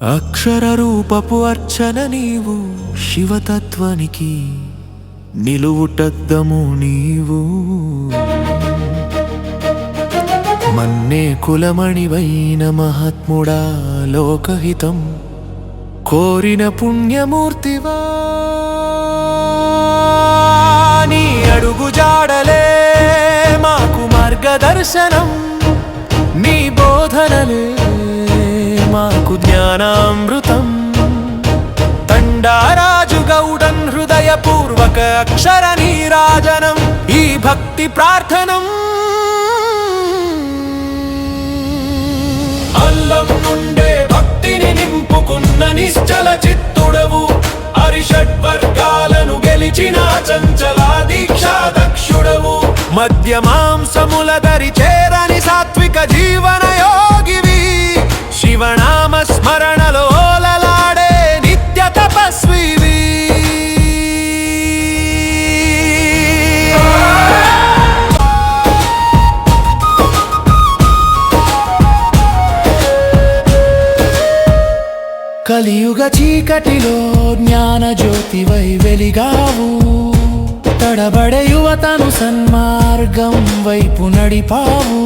అక్షర రూపపు అర్చన నీవు, శివతత్వానికి నిలువుటద్దము నీవు. మన్నే కులమణివైన మహాత్ముడా, లోకహితం కోరిన పుణ్యమూర్తివా. నీ అడుగు జాడలే మాకు మార్గదర్శనం, నీ బోధనలే మాకు జ్ఞానామృతం. తండారాజు గౌడన్ హృదయపూర్వక అక్షర నీరాజనం, ఈ భక్తి ప్రార్థనం. అల్లం నుండే భక్తిని నింపుకున్న నిశ్చల చిత్తుడవు, అరిషడ్వర్గాలను గెలిచిన చంచలా దీక్షా దక్షుడవు. మధ్య మాంసముల దరి చేరని సాత్విక జీవన యోగివి, శివనామ స్మరణలో ఓలలాడే నిత్య తపస్వివి. కలియుగ చీకటిలో జ్ఞాన జ్యోతివై వెలిగావు, తడబడే యువతను సన్మార్గం వైపు నడిపావు.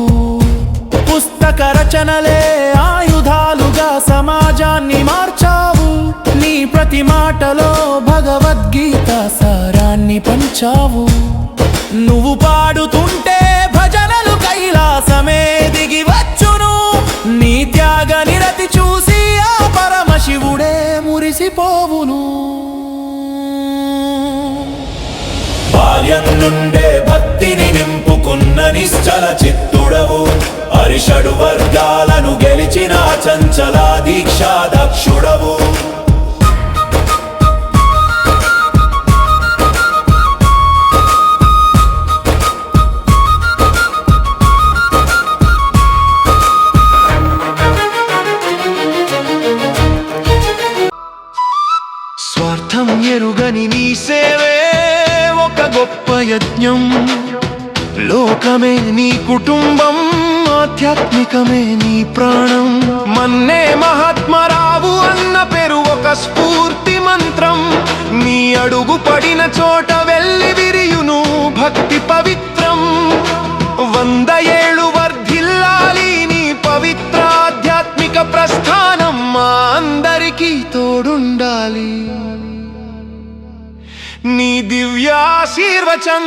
పుస్తక రచనలే ఆయుధాలుగా సమాజాన్ని మార్చావు, నీ ప్రతి మాటలో భగవద్గీత సారాన్ని పంచావు. నువ్వు పాడుతుంటే భజనలు కైలాసమే దిగి వచ్చును, నీ త్యాగ నిరతి చూసి ఆ పరమశివుడే మురిసిపోవును. బాల్యం నుండే భక్తిని నింపుకున్న నిశ్చల చిత్తుడవు, అరిషడు వర్గాలను గెలిచిన చంచలా దీక్షా దక్షుడవు. స్వార్థం ఎరుగని నీ సేవే ఒక గొప్ప యజ్ఞం, లోకమే నీ కుటుంబం, ఆధ్యాత్మికమే నీ ప్రాణం. మన్నే మహాత్మరావు అన్న పేరు ఒక స్ఫూర్తి మంత్రం, నీ అడుగు పడిన చోట వెళ్ళి విరియును భక్తి పవిత్రం. 100 ఏళ్ళు వర్ధిల్లాలి నీ పవిత్ర ఆధ్యాత్మిక ప్రస్థానం, మా అందరికీ తోడుండాలి. నీ దివ్యాశీర్వచనం